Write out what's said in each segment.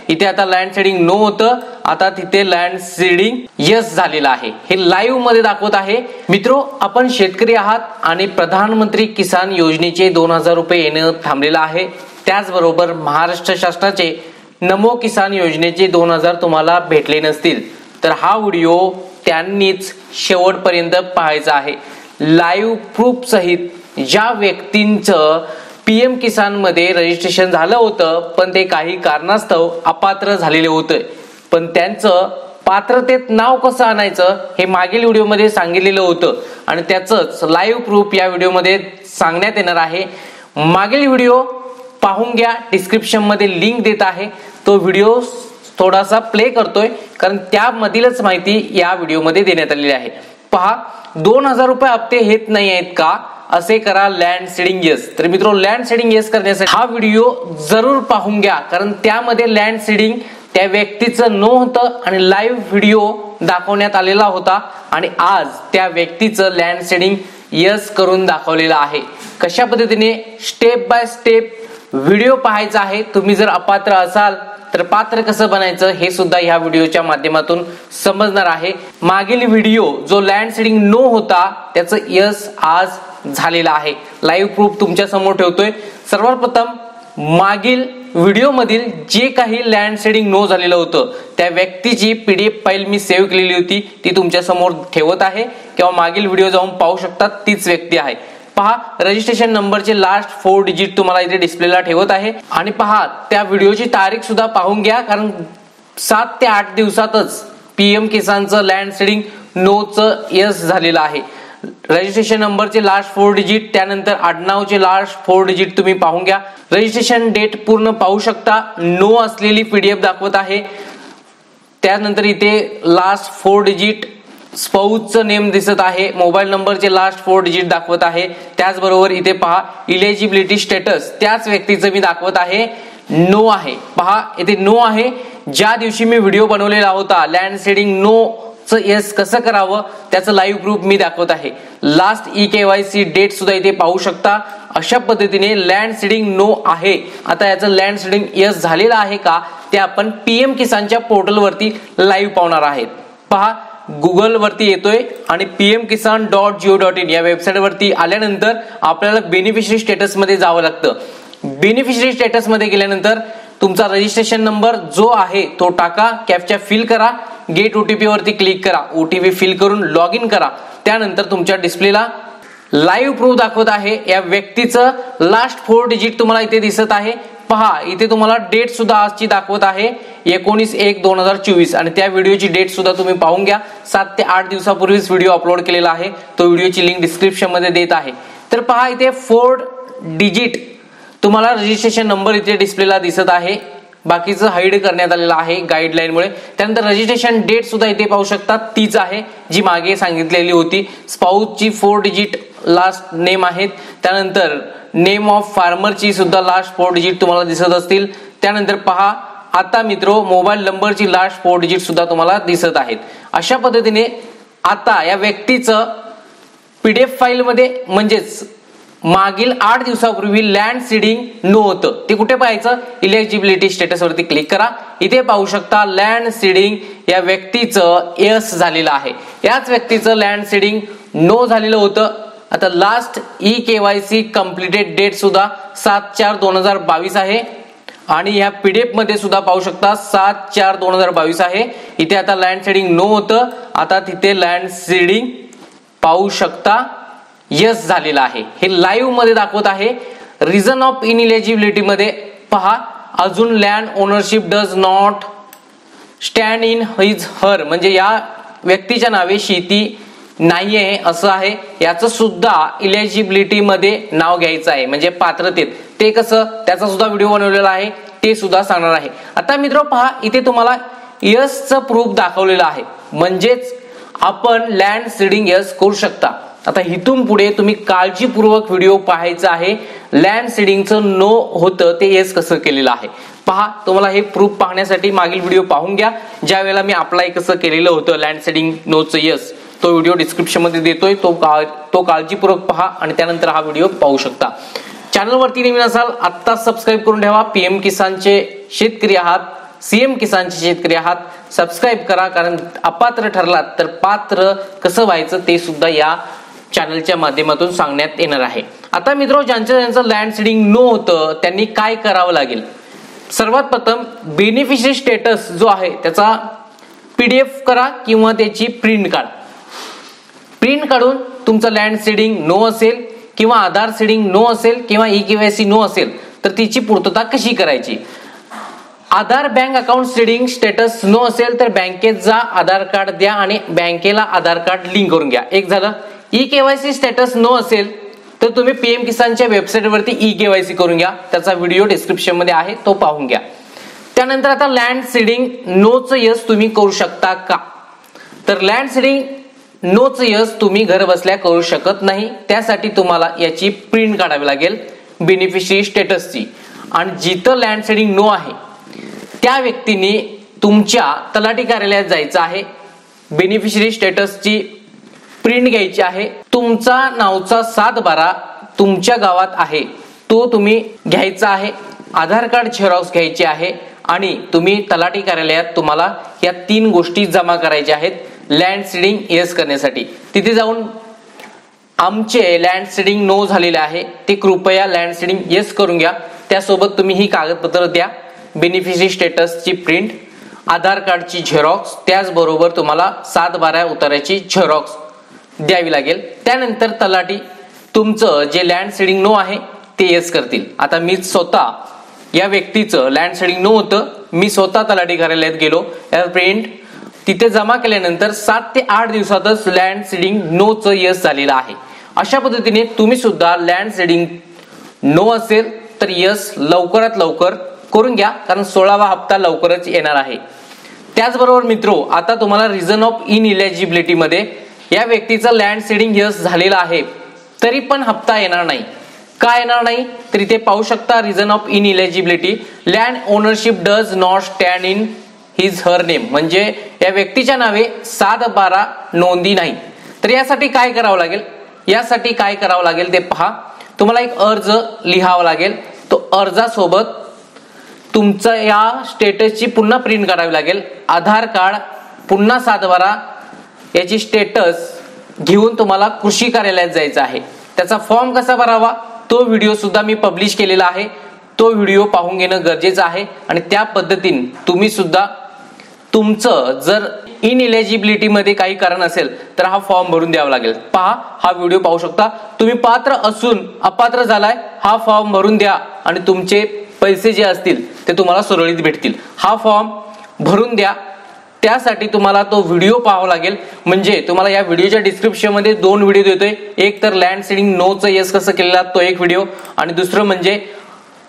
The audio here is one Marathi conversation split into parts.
इथे आता लँड सीडिंग नो होतं, आता तिथे लँड सीडिंग यस झालेलं आहे. हे लाईव्ह मध्ये दाखवत आहे. मित्रो, आपण शेतकरी आहात आणि प्रधानमंत्री किसान योजनेचे 2000 रुपये येणं थांबलेलं आहे. त्याचबरोबर महाराष्ट्र शासनाचे नमो किसान योजनेचे 2000 तुम्हाला भेटले नसतील तर हा व्हिडिओ त्यांनीच शेवटपर्यंत पाहायचा आहे. लाईव्ह प्रूफ सहित ज्या व्यक्तींचं पीएम किसान मध्ये रजिस्ट्रेशन झालं होतं पण ते काही कारणास्तव अपात्र झालेले होते, पण त्यांचं पात्रतेत नाव कसं आणायचं हे मागील व्हिडिओमध्ये सांगितलेलं होतं आणि त्याचंच लाईव्ह प्रूफ या व्हिडिओमध्ये सांगण्यात येणार आहे. मागील व्हिडिओ पाहून घ्या, डिस्क्रिप्शन मध्ये लिंक देत आहे. तो व्हिडिओ थोडासा प्ले करतोय कारण त्यामधीलच माहिती या व्हिडिओमध्ये देण्यात आलेली आहे. पहा, 2000 रुपये हप्ते येत नाही आहेत का, असे करा लँड सीडिंग यस. तर मित्रो, लँड सीडिंग यस करण्यासाठी हा व्हिडिओ जरूर पाहून घ्या कारण त्यामध्ये लँड सीडिंग त्या व्यक्तीचं नो होतं आणि लाईव्ह व्हिडिओ दाखवण्यात आलेला होता आणि आज त्या व्यक्तीचं लँड सीडिंग यस करून दाखवलेलं आहे. कशा पद्धतीने स्टेप बाय स्टेप व्हिडिओ पाहायचा आहे. तुम्ही जर अपात्र असाल तर पात्र कसं बनायचं हे सुद्धा ह्या व्हिडिओच्या माध्यमातून समजणार आहे. मागील व्हिडिओ जो लँड सीडिंग नो होता त्याचं यस आज झालेला आहे. लाईव्ह प्रूफ तुमच्या समोर ठेवतोय. सर्वात प्रथम मागील व्हिडिओ मधील जे काही लँड सीडिंग नो झालेलं होतं त्या व्यक्तीची पीडीएफ फाईल मी सेव्ह केलेली होती, ती तुमच्या समोर ठेवत आहे किंवा मागील व्हिडिओ जाऊन पाहू शकतात. तीच व्यक्ती आहे. पहा, रजिस्ट्रेशन नंबरचे लास्ट 4 डिजिट तुम्हाला इथे डिस्प्लेला ठेवत आहे आणि पहा त्या व्हिडिओची तारीख सुद्धा पाहून घ्या कारण 7 ते 8 दिवसातच पीएम किसानचं लँड सीडिंग नोचं यस झालेलं आहे. रजिस्ट्रेशन नंबरचे लास्ट 4 डिजिट, त्यानंतर आडनावचे लास्ट 4 डिजिट तुम्ही पाहून घ्या. रजिस्ट्रेशन डेट पूर्ण पाहू शकता. नो असलेली पीडीएफ दाखवत आहे. त्यानंतर इथे लास्ट 4 डिजिट स्पाउसचं नेम दिसत आहे. मोबाईल नंबरचे लास्ट 4 डिजिट दाखवत आहे. त्याचबरोबर इथे पहा इलिजिबिलिटी स्टेटस त्याच व्यक्तीचं मी दाखवत आहे, नो आहे. पहा, इथे नो आहे. ज्या दिवशी मी व्हिडिओ बनवलेला होता लँड सीडिंग नो यस कसं करावं त्याचं लाईव्ह प्रूफ मी दाखवत आहे. लास्ट EKYC डेट सुद्धा इथे पाहू शकता. अशा पद्धतीने लँड सीडिंग नो आहे. आता याचं लँड सीडिंग यस झालेलं आहे का ते आपण पीएम किसानच्या पोर्टल वरती लाईव्ह पाहणार आहेत. पहा, गुगल वरती येतोय आणि pmkisan.go.in या वेबसाईट वरती आल्यानंतर आपल्याला बेनिफिशरी स्टेटस मध्ये जावं लागतं. बेनिफिशरी स्टेटस मध्ये गेल्यानंतर तुमचा रजिस्ट्रेशन नंबर जो आहे तो टाका, कॅप्चा फिल करा, गेट ओटीपी वरती क्लिक करा, ओटीपी फिल करून लॉग इन करा. त्यानंतर तुमच्या डिस्प्लेला लाईव्ह प्रूफ दाखवत आहे. या व्यक्तीचं लास्ट 4 डिजिट तुम्हाला इथे दिसत आहे. पहा, इथे तुम्हाला डेट सुद्धा आजची दाखवत आहे 19/1/2024 आणि त्या व्हिडिओची डेट सुद्धा तुम्ही पाहून घ्या. 7 ते 8 दिवसापूर्वीच व्हिडिओ अपलोड केलेला आहे. तो व्हिडिओची लिंक डिस्क्रिप्शन मध्ये देत आहे. तर पहा, इथे 4 डिजिट तुम्हाला रजिस्ट्रेशन नंबर इथे डिस्प्लेला दिसत आहे. बाकीचं हाईड करण्यात आलेलं आहे गाईडलाईन मुळे. त्यानंतर रजिस्ट्रेशन डेट सुद्धा इथे पाहू शकता, तीच आहे जी मागे सांगितलेली होती. स्पाउसची 4 डिजिट लास्ट नेम आहेत. त्यानंतर नेम ऑफ फार्मरची सुद्धा लास्ट 4 डिजिट तुम्हाला दिसत असतील. त्यानंतर पहा, आता मित्रो मोबाईल नंबरची लास्ट 4 डिजिट सुद्धा तुम्हाला दिसत आहेत. अशा पद्धतीने आता या व्यक्तीचं पीडीएफ फाईल मध्ये म्हणजेच मागील 8 दिवसापूर्वी लँड सीडिंग नो होतं ते कुठे पाहायचं, इलिजिबिलिटी स्टेटस वरती क्लिक करा. इथे पाहू शकता लँड सीडिंग या व्यक्तीचं यस झालेलं आहे. याच व्यक्तीचं लँड सीडिंग नो झालेलं होतं. आता लास्ट EKYC कम्प्लिटेड डेट सुद्धा 7/4/2022 आहे आणि या पीडीएफ मध्ये सुद्धा पाहू शकता 7/4/2022 आहे. इथे आता लँड सीडिंग नो होतं, आता तिथे लँड सीडिंग पाहू शकता यस झालेला आहे. हे लाईव्ह मध्ये दाखवत आहे. रिझन ऑफ इनएलिजिबिलिटी मध्ये पहा, अजून land ownership does not stand in his हर म्हणजे या व्यक्तीच्या नावे शेती नाहीये असं आहे. याचं सुद्धा इलिजिबिलिटी मध्ये नाव घ्यायचं आहे म्हणजे पात्रतेत. ते कसं त्याचा सुद्धा व्हिडिओ बनवलेला आहे, ते सुद्धा सांगणार आहे. आता मित्र पहा, इथे तुम्हाला यसचं प्रूफ दाखवलेलं आहे म्हणजेच आपण लँड सीडिंग यस करू शकता. आता इथून पुढे तुम्ही काळजीपूर्वक व्हिडिओ पाहायचा आहे. लँड सीडिंगचं नो होतं ते यस कसं केलेलं आहे पहा. तुम्हाला हे प्रूफ पाहण्यासाठी मागील व्हिडिओ पाहून घ्या. ज्या वेळेला मी अप्लाय कसं केलेलं होतं लँड सीडिंग नोचं यस, तो व्हिडिओ डिस्क्रिप्शन मध्ये देतोय, तो काळजीपूर्वक पहा आणि त्यानंतर हा व्हिडिओ पाहू शकता. चॅनल वरती नवीन असाल आत्ता सबस्क्राईब करून ठेवा. पीएम किसानचे शेतकरी आहात सीएम किसानचे शेतकरी आहात सबस्क्राईब करा, कारण अपात्र ठरलात तर पात्र कसं व्हायचं ते सुद्धा या चॅनलच्या माध्यमातून सांगण्यात येणार आहे. आता मित्रो, ज्यांचं लँड सीडिंग नो होतं त्यांनी काय करावं लागेल? सर्वात प्रथम बेनिफिशियरी स्टेटस जो आहे त्याचा PDF करा किंवा त्याची प्रिंट काढा. प्रिंट काढून तुमचं लँड सीडिंग नो असेल किंवा आधार सीडिंग नो असेल किंवा eKYC नो असेल तर तिची पूर्तता कशी करायची? Aadhaar bank account seeding status no असेल तर बँकेत जा, आधार कार्ड द्या आणि बँकेला आधार कार्ड लिंक करून घ्या. एक झालं. eKYC स्टेटस नो असेल तर तुम्ही PM किसानच्या वेबसाईटवरती eKYC करून घ्या. त्याचा व्हिडिओ डिस्क्रिप्शन मध्ये आहे, तो पाहून घ्या. त्यानंतर आता लँड सीडिंग नोचं यस तुम्ही करू शकता का? तर लँड सीडिंग नोचं यस तुम्ही घर बसल्या करू शकत नाही. त्यासाठी तुम्हाला याची प्रिंट काढावी लागेल बेनिफिशियरी स्टेटसची. आणि जिथं लँड सीडिंग नो आहे त्या व्यक्तीने तुमच्या तलाठी कार्यालयात जायचं आहे. बेनिफिशियरी स्टेटसची प्रिंट घ्यायची आहे. तुमचा नावचा 7/12 तुमच्या गावात आहे तो तुम्ही घ्यायचा आहे. आधार कार्ड झेरॉक्स घ्यायचे आहे आणि तुम्ही तलाठी कार्यालयात तुम्हाला या 3 गोष्टी जमा करायच्या आहेत लँड सीडिंग येस करण्यासाठी. तिथे जाऊन आमचे लँड सीडिंग नो झालेले आहे ते कृपया लँड सीडिंग येस करून घ्या. त्यासोबत तुम्ही ही कागदपत्र द्या, बेनिफिशियरी स्टेटसची प्रिंट, आधार कार्डची झेरॉक्स, त्याचबरोबर तुम्हाला 7/12 उतार्याची झेरॉक्स द्यावी लागेल. त्यानंतर तलाठी तुमचं जे लँड सीडिंग नो आहे ते येस करतील. आता मी स्वतः या व्यक्तीचं लँड सीडिंग नो होतं, मी स्वतः तलाठी कार्यालयात गेलो, प्रिंट तिथे जमा केल्यानंतर 7 ते 8 दिवसातच लँड सीडिंग नोचं यस झालेलं आहे. अशा पद्धतीने तुम्ही सुद्धा लँड सीडिंग नो असेल तर यस लवकरात लवकर करून घ्या, कारण 16वा हप्ता लवकरच येणार आहे. त्याचबरोबर मित्रो, आता तुम्हाला रिझन ऑफ इनइलिजिबिलिटी मध्ये या व्यक्तीचं लँड सीडिंग यस झालेलं आहे तरी पण हप्ता येणार नाही. का येणार नाही तर इथे पाहू शकता reason of ineligibility, land ownership does not stand in his her name, म्हणजे या व्यक्तीच्या नावे 7/12 नोंदी नाही. तर यासाठी काय करावं लागेल? यासाठी काय करावं लागेल ते पहा. तुम्हाला एक अर्ज लिहावा लागेल. तो अर्जासोबत तुमचं या स्टेटसची पुन्हा प्रिंट काढावी लागेल. आधार कार्ड पुन्हा 7/12 याची स्टेटस घेऊन तुम्हाला कृषी कार्यालयात जायचं आहे. त्याचा फॉर्म कसा भरावा तो व्हिडिओ सुद्धा मी पब्लिश केलेला आहे, तो व्हिडिओ पाहून घेणं गरजेचं आहे. आणि त्या पद्धतीने तुम्ही सुद्धा तुमचं जर इनइलिजिबिलिटी मध्ये काही कारण असेल तर हा फॉर्म भरून द्यावा लागेल. पहा, हा व्हिडिओ पाहू शकता. तुम्ही पात्र असून अपात्र झालाय, हा फॉर्म भरून द्या आणि तुमचे पैसे जे असतील ते तुम्हाला सुरळीत भेटतील. हा फॉर्म भरून द्या. त्यासाठी तुम्हाला तो व्हिडिओ पाहावा लागेल. म्हणजे तुम्हाला या व्हिडिओच्या डिस्क्रिप्शन मध्ये 2 व्हिडिओ देतोय. एक तर लँड सीडिंग नोचं यस कसं केलेला तो एक व्हिडिओ, आणि दुसरं म्हणजे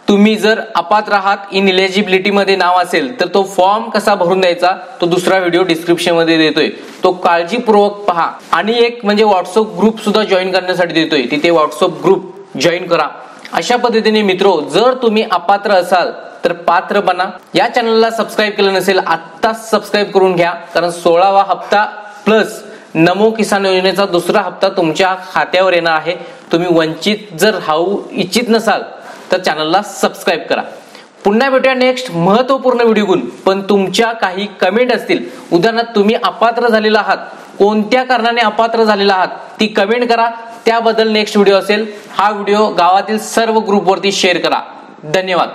तुम्ही जर अपात्र आहात, इनइलिजिबिलिटी मध्ये नाव असेल तर तो फॉर्म कसा भरून द्यायचा तो दुसरा व्हिडिओ डिस्क्रिप्शन मध्ये देतोय, तो काळजीपूर्वक पहा. आणि एक म्हणजे व्हॉट्सअप ग्रुप सुद्धा जॉईन करण्यासाठी देतोय, तिथे व्हॉट्सअप ग्रुप जॉईन करा. अशा पद्धतीने मित्रो, जर तुम्ही अपात्र असाल तर पात्र बना. या चॅनलला सबस्क्राईब केलं नसेल आत्ताच सबस्क्राईब करून घ्या, कारण 16वा हप्ता प्लस नमो किसान योजनेचा दुसरा हप्ता तुमच्या खात्यावर येणार आहे. तुम्ही वंचित जर राहू इच्छित नसाल तर चॅनलला सबस्क्राईब करा. पुन्हा भेटूया नेक्स्ट महत्वपूर्ण व्हिडिओ घेऊन. पण तुमच्या काही कमेंट असतील, उदाहरणार्थ तुम्ही अपात्र झालेला आहात, कोणत्या कारणाने अपात्र झालेला आहात ती कमेंट करा. त्याबद्दल नेक्स्ट व्हिडिओ असेल. हा व्हिडिओ गावातील सर्व ग्रुपवरती शेअर करा. धन्यवाद.